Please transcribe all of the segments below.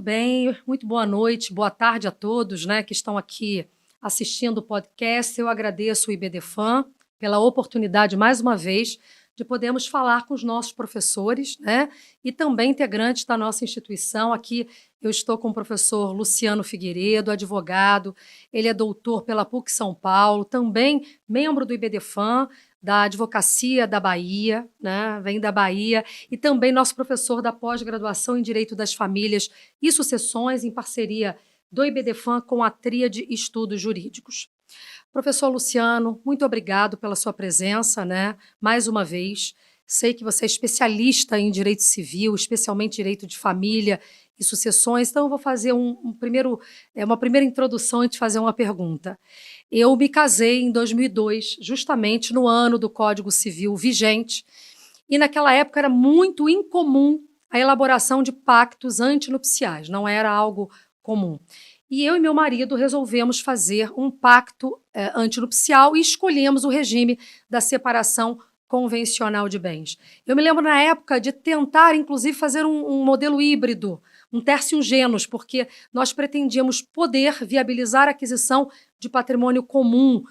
bem? Muito boa noite, boa tarde a todos, né, que estão aqui assistindo o podcast. Eu agradeço o IBDFAN pela oportunidade, mais uma vez, de podermos falar com os nossos professores, né, e também integrantes da nossa instituição. Aqui eu estou com o professor Luciano Figueiredo, advogado, ele é doutor pela PUC São Paulo, também membro do IBDFAN, da Advocacia da Bahia, né? Vem da Bahia, e também nosso professor da pós-graduação em Direito das Famílias e Sucessões, em parceria do IBDFAN com a Tríade Estudos Jurídicos. Professor Luciano, muito obrigado pela sua presença, né? Mais uma vez. Sei que você é especialista em direito civil, especialmente direito de família e sucessões, então eu vou fazer uma primeira introdução antes de fazer uma pergunta. Eu me casei em 2002, justamente no ano do Código Civil vigente, e naquela época era muito incomum a elaboração de pactos antinupciais, não era algo comum. E eu e meu marido resolvemos fazer um pacto antinupcial e escolhemos o regime da separação convencional de bens. Eu me lembro na época de tentar, inclusive, fazer um modelo híbrido, um tertium genus, porque nós pretendíamos poder viabilizar a aquisição de patrimônio comum,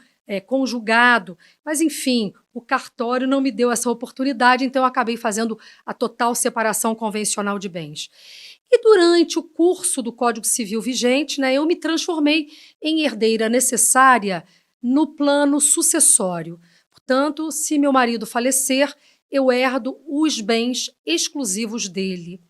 conjugado, mas, enfim, o cartório não me deu essa oportunidade, então eu acabei fazendo a total separação convencional de bens. E durante o curso do Código Civil vigente, né, eu me transformei em herdeira necessária no plano sucessório. Portanto, se meu marido falecer, eu herdo os bens exclusivos dele.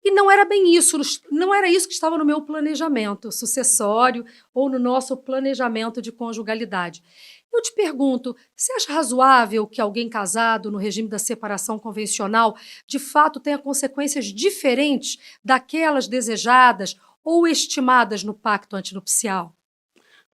E não era bem isso, não era isso que estava no meu planejamento sucessório ou no nosso planejamento de conjugalidade. Eu te pergunto, você acha razoável que alguém casado no regime da separação convencional de fato tenha consequências diferentes daquelas desejadas ou estimadas no pacto antinupcial?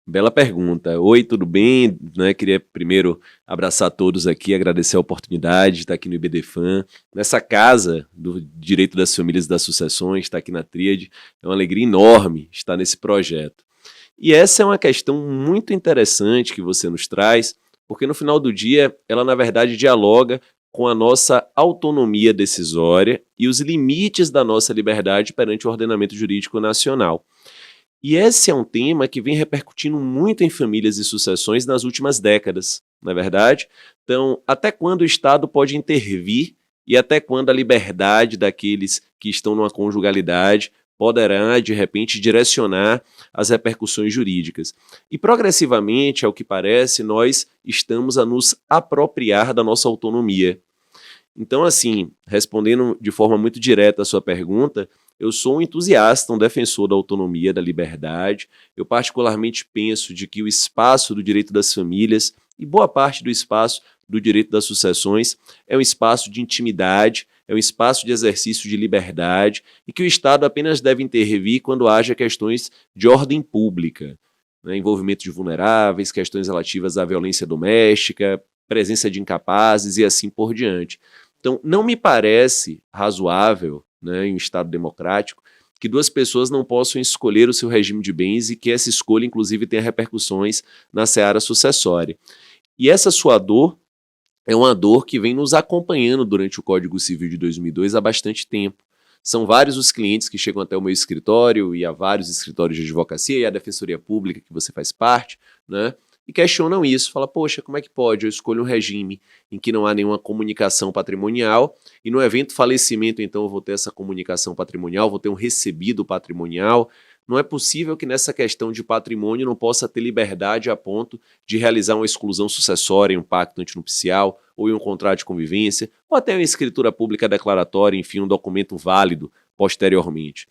Bela pergunta. Oi, tudo bem? Queria primeiro abraçar todos aqui, agradecer a oportunidade de estar aqui no IBDFAN, nessa casa do Direito das Famílias e das Sucessões, estar aqui na Tríade. É uma alegria enorme estar nesse projeto. E essa é uma questão muito interessante que você nos traz, porque no final do dia, ela na verdade dialoga com a nossa autonomia decisória e os limites da nossa liberdade perante o ordenamento jurídico nacional. E esse é um tema que vem repercutindo muito em famílias e sucessões nas últimas décadas, não é verdade? Então, até quando o Estado pode intervir e até quando a liberdade daqueles que estão numa conjugalidade poderá, de repente, direcionar as repercussões jurídicas. E progressivamente, ao que parece, nós estamos a nos apropriar da nossa autonomia. Então, assim, respondendo de forma muito direta a sua pergunta, eu sou um entusiasta, um defensor da autonomia, da liberdade. Eu particularmente penso de que o espaço do direito das famílias e boa parte do espaço do direito das sucessões é um espaço de intimidade, é um espaço de exercício de liberdade e que o Estado apenas deve intervir quando haja questões de ordem pública, né, envolvimento de vulneráveis, questões relativas à violência doméstica, presença de incapazes e assim por diante. Então, não me parece razoável, né, em um Estado democrático, que duas pessoas não possam escolher o seu regime de bens e que essa escolha, inclusive, tenha repercussões na seara sucessória. E essa sua dor é uma dor que vem nos acompanhando durante o Código Civil de 2002 há bastante tempo. São vários os clientes que chegam até o meu escritório e a vários escritórios de advocacia e a Defensoria Pública que você faz parte, né? E questionam isso, fala, poxa, como é que pode? Eu escolho um regime em que não há nenhuma comunicação patrimonial e no evento falecimento, então, eu vou ter essa comunicação patrimonial, vou ter um recebido patrimonial. Não é possível que nessa questão de patrimônio não possa ter liberdade a ponto de realizar uma exclusão sucessória em um pacto antinupcial ou em um contrato de convivência ou até uma escritura pública declaratória, enfim, um documento válido posteriormente.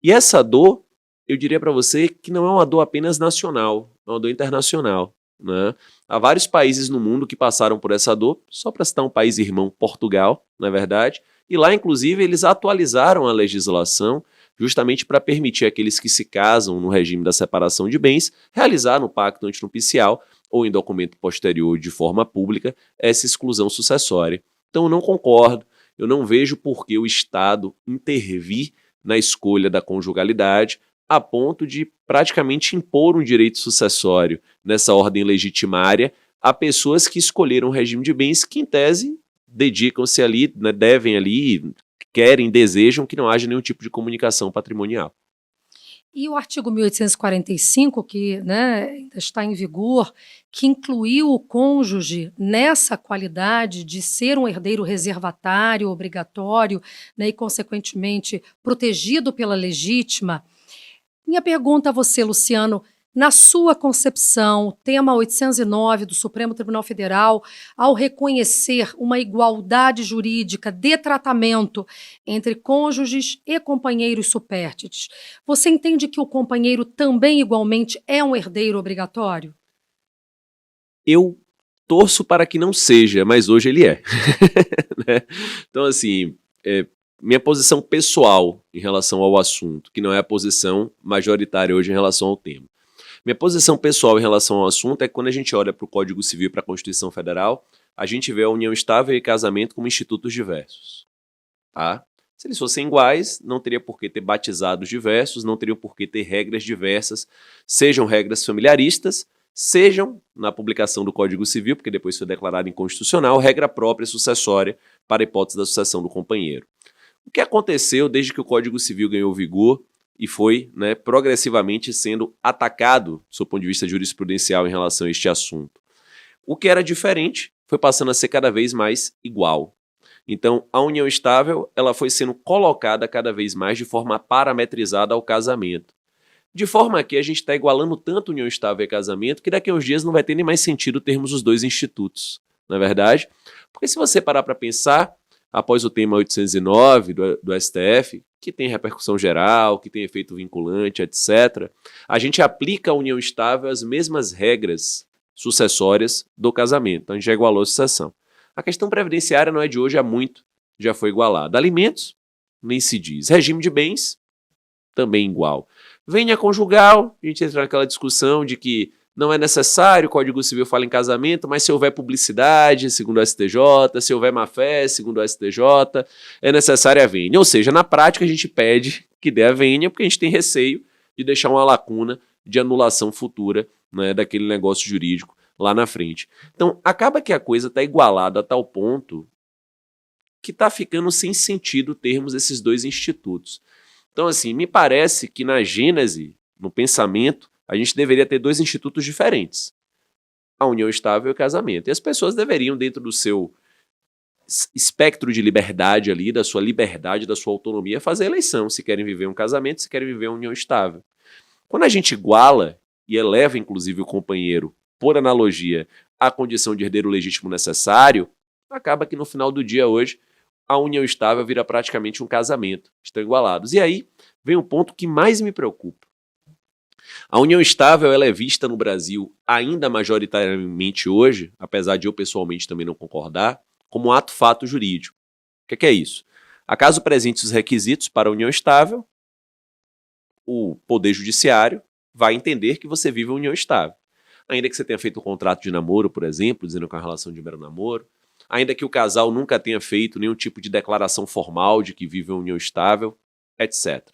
E essa dor, eu diria para você que não é uma dor apenas nacional, é uma dor internacional. Né? Há vários países no mundo que passaram por essa dor, só para citar um país irmão, Portugal, na é verdade, e lá, inclusive, eles atualizaram a legislação justamente para permitir aqueles que se casam no regime da separação de bens realizar no pacto antinupcial ou em documento posterior de forma pública essa exclusão sucessória. Então, eu não concordo, eu não vejo por que o Estado intervir na escolha da conjugalidade a ponto de praticamente impor um direito sucessório nessa ordem legitimária a pessoas que escolheram um regime de bens que, em tese, dedicam-se ali, né, devem ali, querem, desejam que não haja nenhum tipo de comunicação patrimonial. E o artigo 1845, que, né, ainda está em vigor, que incluiu o cônjuge nessa qualidade de ser um herdeiro reservatário, obrigatório, né, e, consequentemente, protegido pela legítima. Minha pergunta a você, Luciano, na sua concepção, o tema 809 do Supremo Tribunal Federal, ao reconhecer uma igualdade jurídica de tratamento entre cônjuges e companheiros supértites, você entende que o companheiro também igualmente é um herdeiro obrigatório? Eu torço para que não seja, mas hoje ele é. Né? Então, assim, minha posição pessoal em relação ao assunto, que não é a posição majoritária hoje em relação ao tema. Minha posição pessoal em relação ao assunto é que quando a gente olha para o Código Civil e para a Constituição Federal, a gente vê a união estável e casamento como institutos diversos. Tá? Se eles fossem iguais, não teria por que ter batizados diversos, não teriam por que ter regras diversas, sejam regras familiaristas, sejam, na publicação do Código Civil, porque depois foi declarado inconstitucional, regra própria sucessória para a hipótese da sucessão do companheiro. O que aconteceu desde que o Código Civil ganhou vigor e foi, né, progressivamente sendo atacado, do seu ponto de vista jurisprudencial, em relação a este assunto? O que era diferente foi passando a ser cada vez mais igual. Então, a união estável ela foi sendo colocada cada vez mais de forma parametrizada ao casamento. De forma que a gente está igualando tanto união estável e casamento que daqui a uns dias não vai ter nem mais sentido termos os dois institutos, não é verdade? Porque se você parar para pensar, após o tema 809 do STF, que tem repercussão geral, que tem efeito vinculante, etc., a gente aplica à união estável as mesmas regras sucessórias do casamento. Então a gente já igualou a sucessão. A questão previdenciária não é de hoje, há muito já foi igualada. Alimentos, nem se diz. Regime de bens, também igual. Vênia conjugal, a gente entra naquela discussão de que não é necessário, o Código Civil fala em casamento, mas se houver publicidade, segundo o STJ, se houver má-fé, segundo o STJ, é necessária a vênia. Ou seja, na prática a gente pede que dê a vênia, porque a gente tem receio de deixar uma lacuna de anulação futura, né, daquele negócio jurídico lá na frente. Então, acaba que a coisa está igualada a tal ponto que está ficando sem sentido termos esses dois institutos. Então, assim, me parece que na gênese, no pensamento, a gente deveria ter dois institutos diferentes. A união estável e o casamento. E as pessoas deveriam, dentro do seu espectro de liberdade ali, da sua liberdade, da sua autonomia, fazer eleição, se querem viver um casamento, se querem viver uma união estável. Quando a gente iguala e eleva, inclusive, o companheiro, por analogia, à condição de herdeiro legítimo necessário, acaba que no final do dia hoje, a união estável vira praticamente um casamento. Estão igualados. E aí vem um ponto que mais me preocupa. A união estável ela é vista no Brasil, ainda majoritariamente hoje, apesar de eu pessoalmente também não concordar, como um ato-fato jurídico. O que é isso? Acaso presentes os requisitos para a união estável, o Poder Judiciário vai entender que você vive uma união estável. Ainda que você tenha feito um contrato de namoro, por exemplo, dizendo que é uma relação de mero namoro, ainda que o casal nunca tenha feito nenhum tipo de declaração formal de que vive uma união estável, etc.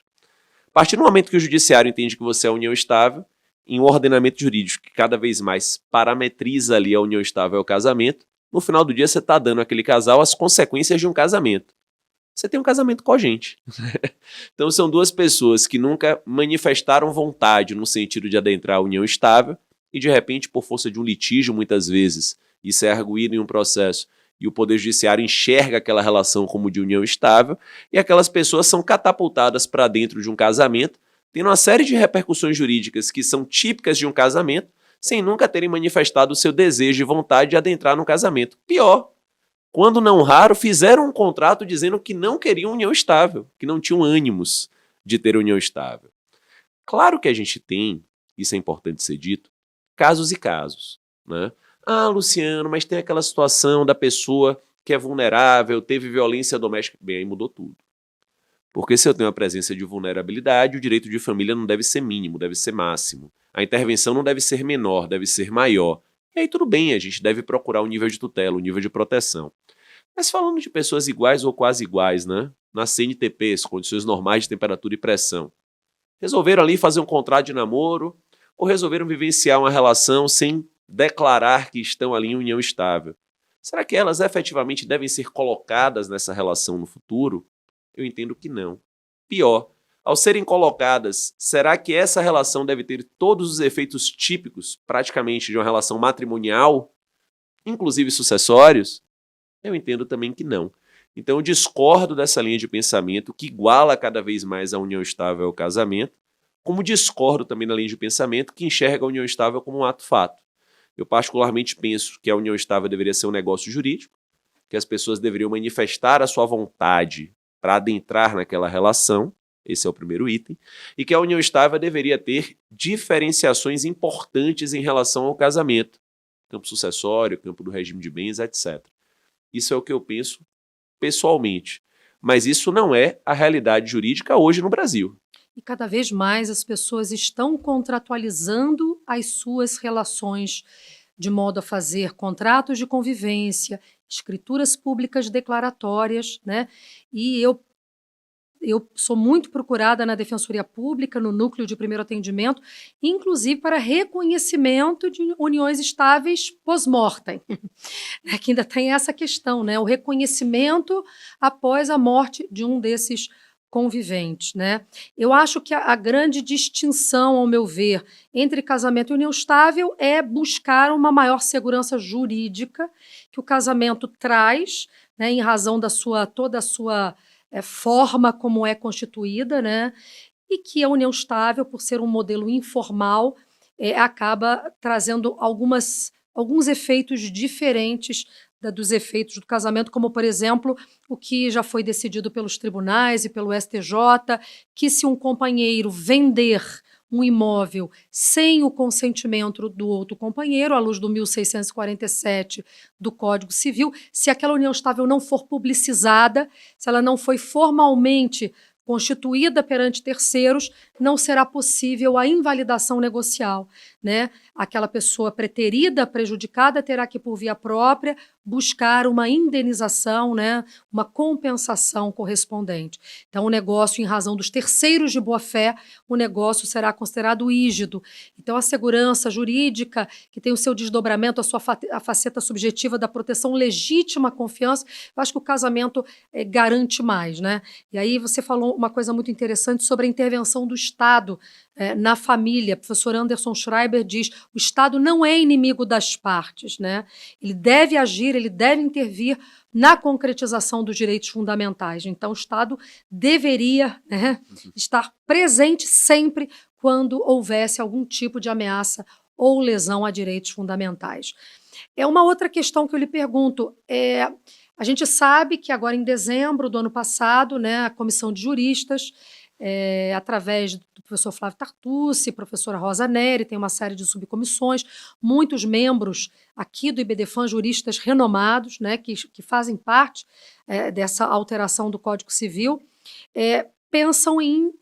A partir do momento que o judiciário entende que você é uma união estável, em um ordenamento jurídico que cada vez mais parametriza ali a união estável ao casamento, no final do dia você está dando àquele casal as consequências de um casamento. Você tem um casamento cogente. Então são duas pessoas que nunca manifestaram vontade no sentido de adentrar a união estável e de repente, por força de um litígio muitas vezes, isso é arguído em um processo, e o Poder Judiciário enxerga aquela relação como de união estável, e aquelas pessoas são catapultadas para dentro de um casamento, tendo uma série de repercussões jurídicas que são típicas de um casamento, sem nunca terem manifestado o seu desejo e vontade de adentrar no casamento. Pior, quando não raro, fizeram um contrato dizendo que não queriam união estável, que não tinham ânimos de ter união estável. Claro que a gente tem, isso é importante ser dito, casos e casos, né? Ah, Luciano, mas tem aquela situação da pessoa que é vulnerável, teve violência doméstica. Bem, aí mudou tudo. Porque se eu tenho a presença de vulnerabilidade, o direito de família não deve ser mínimo, deve ser máximo. A intervenção não deve ser menor, deve ser maior. E aí tudo bem, a gente deve procurar o nível de tutela, o nível de proteção. Mas falando de pessoas iguais ou quase iguais, né? Nas CNTPs, condições normais de temperatura e pressão. Resolveram ali fazer um contrato de namoro ou resolveram vivenciar uma relação sem declarar que estão ali em união estável. Será que elas efetivamente devem ser colocadas nessa relação no futuro? Eu entendo que não. Pior, ao serem colocadas, será que essa relação deve ter todos os efeitos típicos, praticamente, de uma relação matrimonial, inclusive sucessórios? Eu entendo também que não. Então eu discordo dessa linha de pensamento que iguala cada vez mais a união estável ao casamento, como discordo também da linha de pensamento que enxerga a união estável como um ato-fato. Eu particularmente penso que a união estável deveria ser um negócio jurídico, que as pessoas deveriam manifestar a sua vontade para adentrar naquela relação, esse é o primeiro item, e que a união estável deveria ter diferenciações importantes em relação ao casamento, campo sucessório, campo do regime de bens, etc. Isso é o que eu penso pessoalmente. Mas isso não é a realidade jurídica hoje no Brasil. E cada vez mais as pessoas estão contratualizando as suas relações de modo a fazer contratos de convivência, escrituras públicas declaratórias, né? E eu sou muito procurada na Defensoria Pública, no Núcleo de Primeiro Atendimento, inclusive para reconhecimento de uniões estáveis pós-mortem, que ainda tem essa questão, né? O reconhecimento após a morte de um desses conviventes, né? Eu acho que a grande distinção, ao meu ver, entre casamento e união estável é buscar uma maior segurança jurídica que o casamento traz, né, em razão da toda a sua forma como é constituída, né? E que a união estável, por ser um modelo informal, acaba trazendo alguns efeitos diferentes dos efeitos do casamento, como, por exemplo, o que já foi decidido pelos tribunais e pelo STJ, que se um companheiro vender um imóvel sem o consentimento do outro companheiro, à luz do 1647 do Código Civil, se aquela união estável não for publicizada, se ela não foi formalmente constituída perante terceiros, não será possível a invalidação negocial, né? Aquela pessoa preterida, prejudicada, terá que, por via própria, buscar uma indenização, né? Uma compensação correspondente. Então, o negócio, em razão dos terceiros de boa-fé, o negócio será considerado ígido. Então, a segurança jurídica, que tem o seu desdobramento, a faceta subjetiva da proteção legítima à confiança, eu acho que o casamento garante mais, né? E aí você falou uma coisa muito interessante sobre a intervenção do Estado na família. O professor Anderson Schreiber diz: o Estado não é inimigo das partes, né? Ele deve agir, ele deve intervir na concretização dos direitos fundamentais. Então, o Estado deveria, né, estar presente sempre quando houvesse algum tipo de ameaça ou lesão a direitos fundamentais. É uma outra questão que eu lhe pergunto. A gente sabe que agora, em dezembro do ano passado, né, a Comissão de Juristas, através do professor Flávio Tartucci, professora Rosa Neri, tem uma série de subcomissões, muitos membros aqui do IBDFAN, juristas renomados, né, que fazem parte dessa alteração do Código Civil, pensam em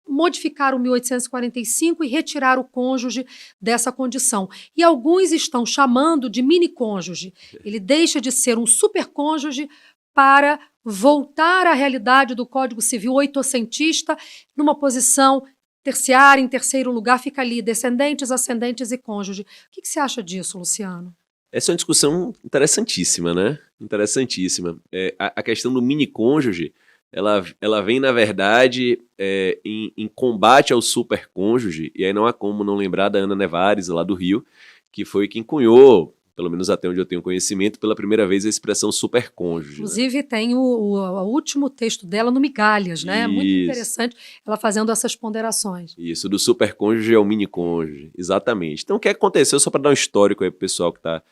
modificar o 1845 e retirar o cônjuge dessa condição. E alguns estão chamando de mini-cônjuge. Ele deixa de ser um supercônjuge para voltar à realidade do Código Civil oitocentista, numa posição terciária, em terceiro lugar, fica ali, descendentes, ascendentes e cônjuge. O que você acha disso, Luciano? Essa é uma discussão interessantíssima, né? Interessantíssima. A questão do mini-cônjuge, ela vem, na verdade, em combate ao supercônjuge, e aí não há como não lembrar da Ana Nevares, lá do Rio, que foi quem cunhou, pelo menos até onde eu tenho conhecimento, pela primeira vez a expressão supercônjuge. Inclusive, né? Tem o último texto dela no Migalhas, né? Muito interessante, ela fazendo essas ponderações. Isso, do supercônjuge ao mini-cônjuge, exatamente. Então, o que aconteceu, só para dar um histórico aí pro pessoal que está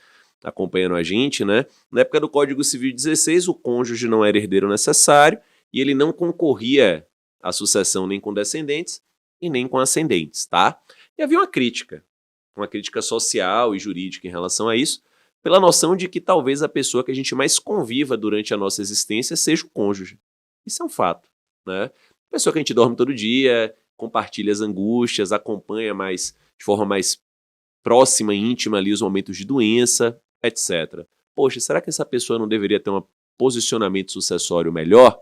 acompanhando a gente, né? Na época do Código Civil 16, o cônjuge não era herdeiro necessário, e ele não concorria à sucessão nem com descendentes e nem com ascendentes, tá? E havia uma crítica social e jurídica em relação a isso, pela noção de que talvez a pessoa que a gente mais conviva durante a nossa existência seja o cônjuge. Isso é um fato, né? Pessoa que a gente dorme todo dia, compartilha as angústias, acompanha de forma mais próxima e íntima ali os momentos de doença, etc. Poxa, será que essa pessoa não deveria ter um posicionamento sucessório melhor?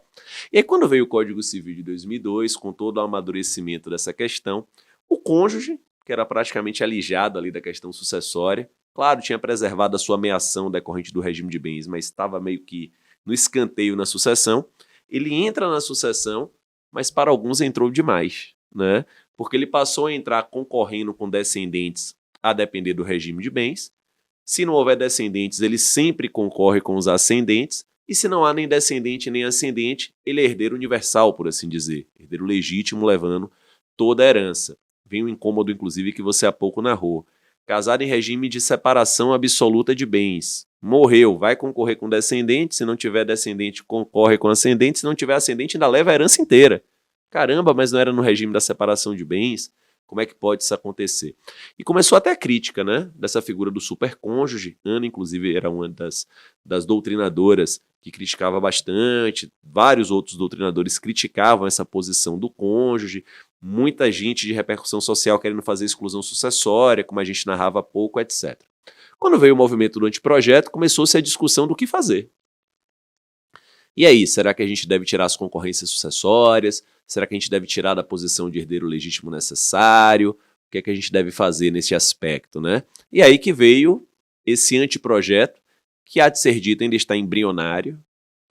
E aí, quando veio o Código Civil de 2002, com todo o amadurecimento dessa questão, o cônjuge, que era praticamente alijado ali da questão sucessória, claro, tinha preservado a sua meação decorrente do regime de bens, mas estava meio que no escanteio na sucessão, ele entra na sucessão, mas para alguns entrou demais, né? Porque ele passou a entrar concorrendo com descendentes a depender do regime de bens. Se não houver descendentes, ele sempre concorre com os ascendentes, e se não há nem descendente nem ascendente, ele é herdeiro universal, por assim dizer, herdeiro legítimo levando toda a herança. Vem um incômodo, inclusive, que você há pouco narrou. Casado em regime de separação absoluta de bens. Morreu, vai concorrer com descendente, se não tiver descendente, concorre com ascendente, se não tiver ascendente, ainda leva a herança inteira. Caramba, mas não era no regime da separação de bens? Como é que pode isso acontecer? E começou até a crítica, né, dessa figura do supercônjuge. Ana, inclusive, era uma das doutrinadoras que criticava bastante. Vários outros doutrinadores criticavam essa posição do cônjuge. Muita gente de repercussão social querendo fazer exclusão sucessória, como a gente narrava há pouco, etc. Quando veio o movimento do anteprojeto, começou-se a discussão do que fazer. E aí, será que a gente deve tirar as concorrências sucessórias? Será que a gente deve tirar da posição de herdeiro legítimo necessário? O que é que a gente deve fazer nesse aspecto, né? E aí que veio esse anteprojeto, que há de ser dito ainda está embrionário,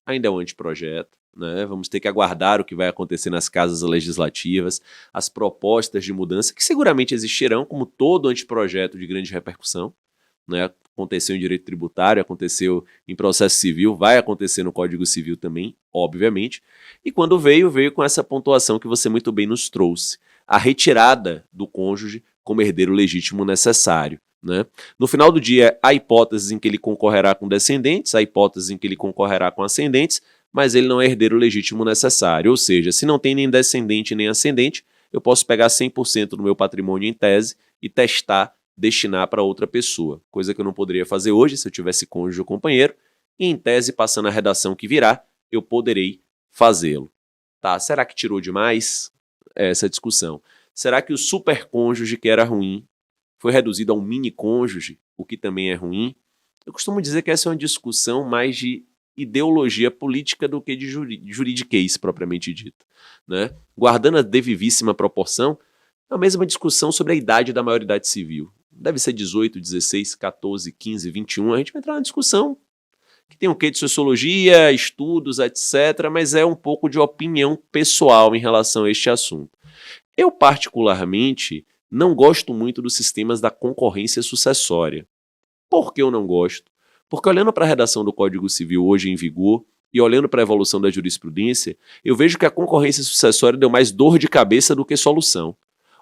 ainda é um anteprojeto, né? Vamos ter que aguardar o que vai acontecer nas casas legislativas, as propostas de mudança, que seguramente existirão, como todo anteprojeto de grande repercussão, né? Aconteceu em direito tributário, aconteceu em processo civil, vai acontecer no Código Civil também, obviamente. E quando veio com essa pontuação que você muito bem nos trouxe, a retirada do cônjuge como herdeiro legítimo necessário, né? No final do dia, há hipóteses em que ele concorrerá com descendentes, há hipóteses em que ele concorrerá com ascendentes, mas ele não é herdeiro legítimo necessário. Ou seja, se não tem nem descendente nem ascendente, eu posso pegar 100% do meu patrimônio em tese e testar, destinar para outra pessoa, coisa que eu não poderia fazer hoje se eu tivesse cônjuge ou companheiro, e em tese, passando a redação que virá, eu poderei fazê-lo. Tá? Será que tirou demais essa discussão? Será que o supercônjuge, que era ruim, foi reduzido a um mini-cônjuge, o que também é ruim? Eu costumo dizer que essa é uma discussão mais de ideologia política do que de juridiquês, propriamente dito, né? Guardando a devivíssima proporção, é a mesma discussão sobre a idade da maioridade civil. Deve ser 18, 16, 14, 15, 21. A gente vai entrar na discussão que tem um quê de sociologia, estudos, etc., mas é um pouco de opinião pessoal em relação a este assunto. Eu, particularmente, não gosto muito dos sistemas da concorrência sucessória. Por que eu não gosto? Porque olhando para a redação do Código Civil hoje em vigor e olhando para a evolução da jurisprudência, eu vejo que a concorrência sucessória deu mais dor de cabeça do que solução.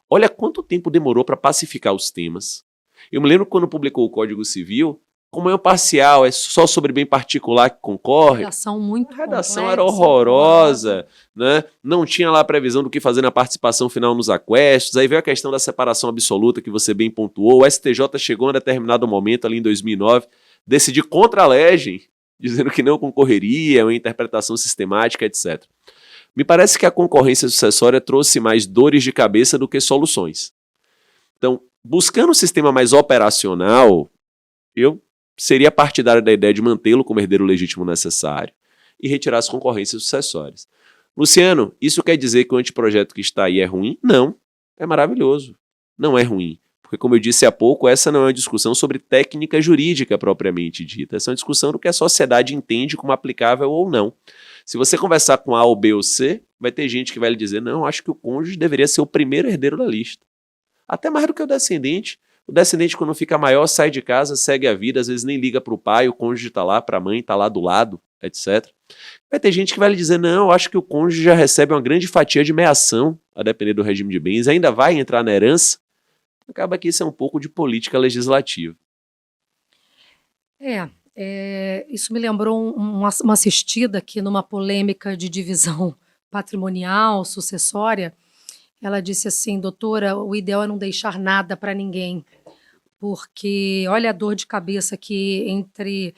Olha quanto tempo demorou para pacificar os temas. Eu me lembro quando publicou o Código Civil, como é um parcial, é só sobre bem particular que concorre. Redação muito A redação complexa, era horrorosa, né? Não tinha lá a previsão do que fazer na participação final nos aquestos. Aí veio a questão da separação absoluta, que você bem pontuou. O STJ chegou em determinado momento, ali em 2009, decidir contra a legem, dizendo que não concorreria, uma interpretação sistemática, etc. Me parece que a concorrência sucessória trouxe mais dores de cabeça do que soluções. Então, buscando um sistema mais operacional, eu seria partidário da ideia de mantê-lo como herdeiro legítimo necessário e retirar as concorrências sucessórias. Luciano, isso quer dizer que o anteprojeto que está aí é ruim? Não, é maravilhoso. Não é ruim. Porque, como eu disse há pouco, essa não é uma discussão sobre técnica jurídica propriamente dita. Essa é uma discussão do que a sociedade entende como aplicável ou não. Se você conversar com A ou B ou C, vai ter gente que vai lhe dizer, não, acho que o cônjuge deveria ser o primeiro herdeiro da lista. Até mais do que o descendente. O descendente, quando fica maior, sai de casa, segue a vida, às vezes nem liga para o pai, o cônjuge está lá, para a mãe, está lá do lado, etc. Vai ter gente que vai lhe dizer, não, eu acho que o cônjuge já recebe uma grande fatia de meação, a depender do regime de bens, ainda vai entrar na herança. Acaba que isso é um pouco de política legislativa. Isso me lembrou uma assistida aqui numa polêmica de divisão patrimonial, sucessória. Ela disse assim, doutora, o ideal é não deixar nada para ninguém, porque olha a dor de cabeça aqui entre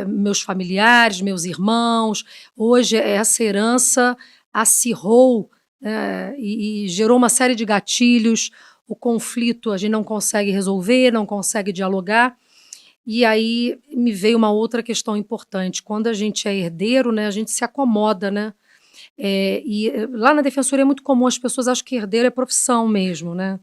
meus familiares, meus irmãos. Hoje essa herança acirrou e gerou uma série de gatilhos. O conflito a gente não consegue resolver, não consegue dialogar. E aí me veio uma outra questão importante. Quando a gente é herdeiro, né, a gente se acomoda, né? E lá na defensoria é muito comum, as pessoas acham que herdeiro é profissão mesmo, né?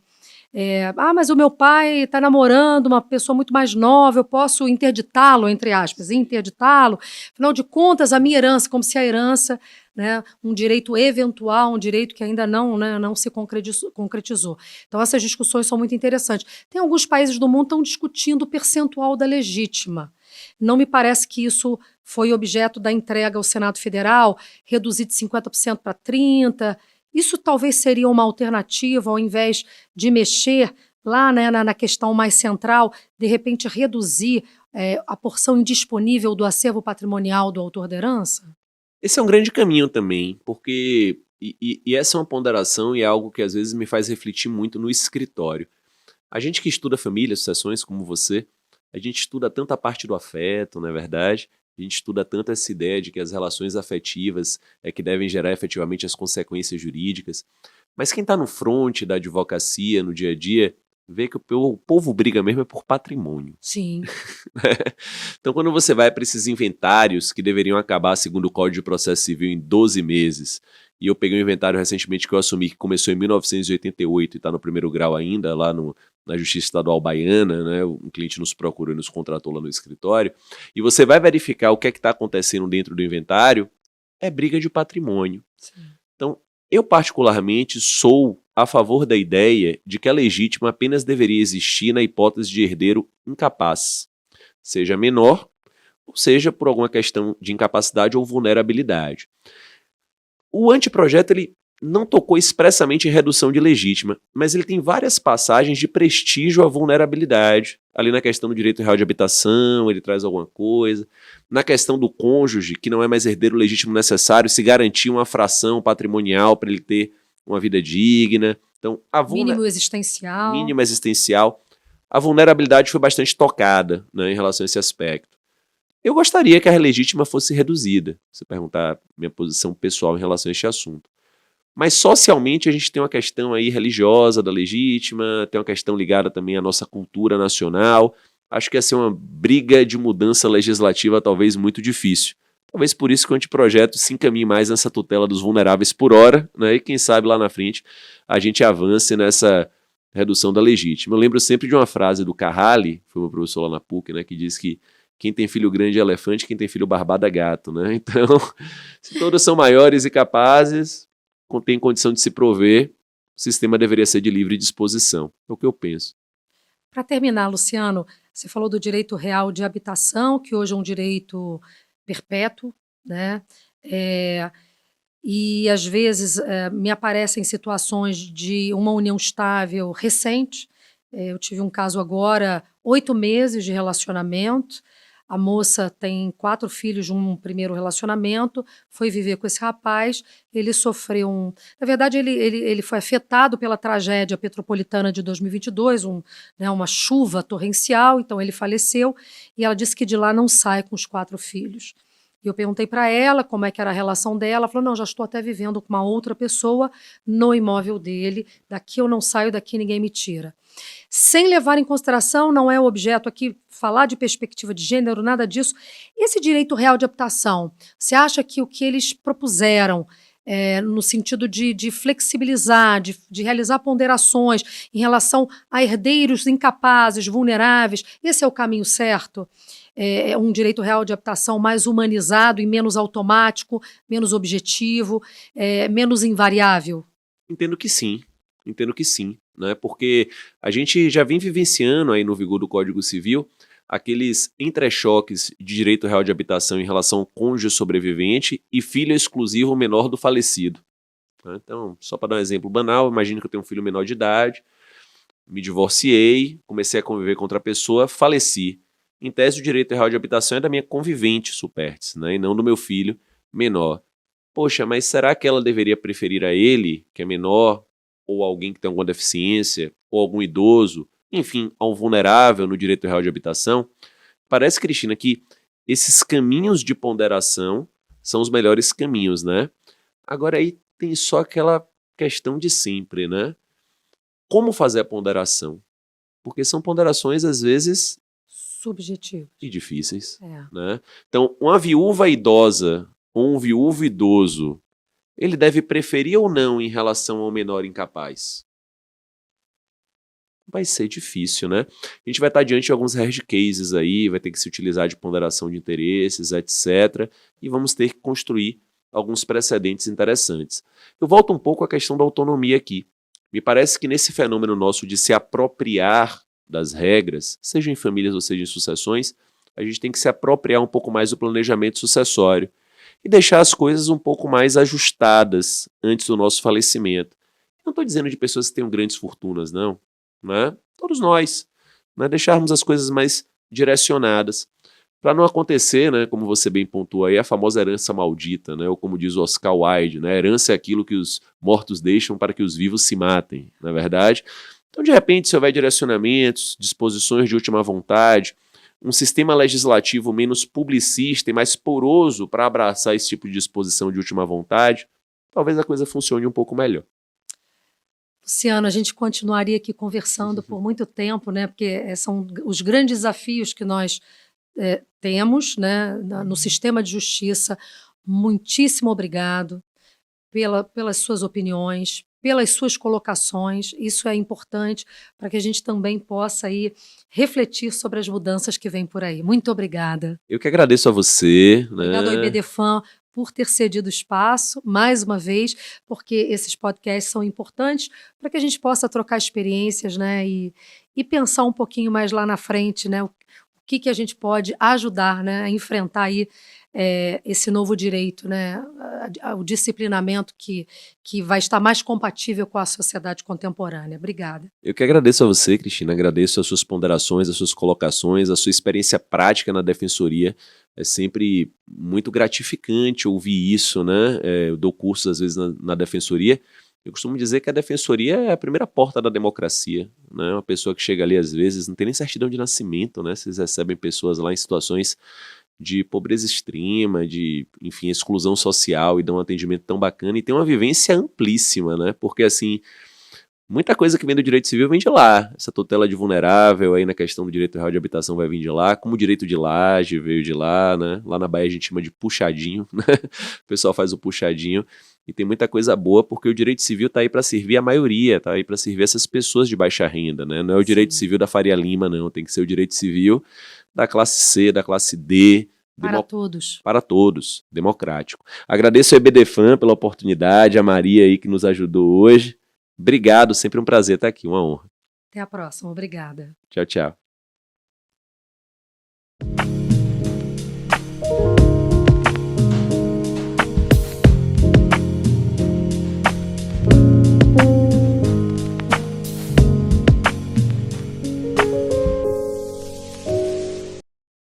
Mas o meu pai está namorando uma pessoa muito mais nova, eu posso interditá-lo, entre aspas, interditá-lo. Afinal de contas, a minha herança, como se a herança, né, um direito eventual, um direito que ainda não, né, não se concretizou. Então, essas discussões são muito interessantes. Tem alguns países do mundo que estão discutindo o percentual da legítima. Não me parece que isso foi objeto da entrega ao Senado Federal, reduzir de 50% para 30%. Isso talvez seria uma alternativa, ao invés de mexer lá, né, na questão mais central, de repente reduzir a porção indisponível do acervo patrimonial do autor da herança? Esse é um grande caminho também, porque. E essa é uma ponderação e é algo que às vezes me faz refletir muito no escritório. A gente que estuda família, sucessões como você, a gente estuda tanto a parte do afeto, não é verdade? A gente estuda tanto essa ideia de que as relações afetivas é que devem gerar efetivamente as consequências jurídicas. Mas quem está no fronte da advocacia, no dia a dia, vê que o povo briga mesmo é por patrimônio. Sim. Então, quando você vai para esses inventários que deveriam acabar, segundo o Código de Processo Civil, em 12 meses, e eu peguei um inventário recentemente que eu assumi, que começou em 1988 e está no primeiro grau ainda, lá na Justiça Estadual Baiana, né? Um cliente nos procurou e nos contratou lá no escritório, e você vai verificar o que é que está acontecendo dentro do inventário, é briga de patrimônio. Sim. Então, eu particularmente sou a favor da ideia de que a legítima apenas deveria existir na hipótese de herdeiro incapaz, seja menor, ou seja por alguma questão de incapacidade ou vulnerabilidade. O anteprojeto ele não tocou expressamente em redução de legítima, mas ele tem várias passagens de prestígio à vulnerabilidade. Ali na questão do direito real de habitação, ele traz alguma coisa. Na questão do cônjuge, que não é mais herdeiro legítimo necessário, se garantir uma fração patrimonial para ele ter uma vida digna. Então, Mínimo existencial. Mínimo existencial. A vulnerabilidade foi bastante tocada, né, em relação a esse aspecto. Eu gostaria que a legítima fosse reduzida, se perguntar minha posição pessoal em relação a este assunto. Mas socialmente a gente tem uma questão aí religiosa da legítima, tem uma questão ligada também à nossa cultura nacional. Acho que ia ser uma briga de mudança legislativa talvez muito difícil. Talvez por isso que o anteprojeto se encaminhe mais nessa tutela dos vulneráveis por hora, né? E quem sabe lá na frente a gente avance nessa redução da legítima. Eu lembro sempre de uma frase do Carrali, foi meu professor lá na PUC, né, que diz que quem tem filho grande é elefante, quem tem filho barbado é gato, né? Então, se todos são maiores e capazes, tem condição de se prover, o sistema deveria ser de livre disposição. É o que eu penso. Para terminar, Luciano, você falou do direito real de habitação, que hoje é um direito perpétuo, né? E às vezes me aparecem situações de uma união estável recente. Eu tive um caso agora, 8 meses de relacionamento. A moça tem 4 filhos de um primeiro relacionamento, foi viver com esse rapaz, ele sofreu Na verdade, ele foi afetado pela tragédia petropolitana de 2022, uma chuva torrencial, então ele faleceu, e ela disse que de lá não sai com os 4 filhos. E eu perguntei para ela como é que era a relação dela, ela falou, não, já estou até vivendo com uma outra pessoa no imóvel dele, daqui eu não saio, daqui ninguém me tira. Sem levar em consideração, não é o objeto aqui falar de perspectiva de gênero, nada disso. Esse direito real de habitação, você acha que o que eles propuseram, no sentido de flexibilizar, de realizar ponderações em relação a herdeiros incapazes, vulneráveis, esse é o caminho certo? É um direito real de habitação mais humanizado e menos automático, menos objetivo, menos invariável? Entendo que sim, né? Porque a gente já vem vivenciando aí no vigor do Código Civil aqueles entrechoques de direito real de habitação em relação ao cônjuge sobrevivente e filho exclusivo menor do falecido. Então, só para dar um exemplo banal, imagine que eu tenho um filho menor de idade, me divorciei, comecei a conviver com outra pessoa, faleci. Em tese, o direito real de habitação é da minha convivente supértice, né, e não do meu filho menor. Poxa, mas será que ela deveria preferir a ele, que é menor, ou alguém que tem alguma deficiência, ou algum idoso, enfim, a um vulnerável no direito real de habitação? Parece, Cristina, que esses caminhos de ponderação são os melhores caminhos, né? Agora aí tem só aquela questão de sempre, né? Como fazer a ponderação? Porque são ponderações, às vezes, subjetivas e difíceis, né? Então, uma viúva idosa ou um viúvo idoso, ele deve preferir ou não em relação ao menor incapaz? vai ser difícil, né? A gente vai estar diante de alguns hard cases aí, vai ter que se utilizar de ponderação de interesses, etc. E vamos ter que construir alguns precedentes interessantes. Eu volto um pouco à questão da autonomia aqui. Me parece que nesse fenômeno nosso de se apropriar das regras, seja em famílias ou seja em sucessões, a gente tem que se apropriar um pouco mais do planejamento sucessório e deixar as coisas um pouco mais ajustadas antes do nosso falecimento. Não estou dizendo de pessoas que tenham grandes fortunas, não. Né? Todos nós. Né? Deixarmos as coisas mais direcionadas. Para não acontecer, né, como você bem pontuou aí, a famosa herança maldita, né, ou como diz o Oscar Wilde, né, herança é aquilo que os mortos deixam para que os vivos se matem, não é verdade? Então, de repente, se houver direcionamentos, disposições de última vontade, um sistema legislativo menos publicista e mais poroso para abraçar esse tipo de disposição de última vontade, talvez a coisa funcione um pouco melhor. Luciano, a gente continuaria aqui conversando por muito tempo, né, porque são os grandes desafios que nós temos, né, no sistema de justiça. Muitíssimo obrigado pelas suas opiniões, pelas suas colocações. Isso é importante para que a gente também possa aí refletir sobre as mudanças que vêm por aí. Muito obrigada. Eu que agradeço a você. Obrigado ao IBDFAN por ter cedido espaço, mais uma vez, porque esses podcasts são importantes para que a gente possa trocar experiências, né, e pensar um pouquinho mais lá na frente, né, o que a gente pode ajudar, né, a enfrentar aí esse novo direito, né, o disciplinamento que vai estar mais compatível com a sociedade contemporânea. Obrigada. Eu que agradeço a você, Cristina, agradeço as suas ponderações, as suas colocações, a sua experiência prática na defensoria. É sempre muito gratificante ouvir isso, né? Eu dou cursos às vezes na defensoria. Eu costumo dizer que a defensoria é a primeira porta da democracia, né? Uma pessoa que chega ali às vezes não tem nem certidão de nascimento, né? Vocês recebem pessoas lá em situações de pobreza extrema, de, enfim, exclusão social e dão um atendimento tão bacana e tem uma vivência amplíssima, né? Porque, assim, muita coisa que vem do direito civil vem de lá. Essa tutela de vulnerável aí na questão do direito real de habitação vai vir de lá, como o direito de laje veio de lá, né? Lá na Bahia a gente chama de puxadinho, né? O pessoal faz o puxadinho e tem muita coisa boa porque o direito civil tá aí para servir a maioria, tá aí para servir essas pessoas de baixa renda, né? Não é o direito civil da Faria Lima, não. Tem que ser o direito civil da classe C, da classe D. Para todos. Para todos, democrático. Agradeço ao IBDFAN pela oportunidade, a Maria aí que nos ajudou hoje. Obrigado, sempre um prazer estar aqui, uma honra. Até a próxima, obrigada. Tchau, tchau.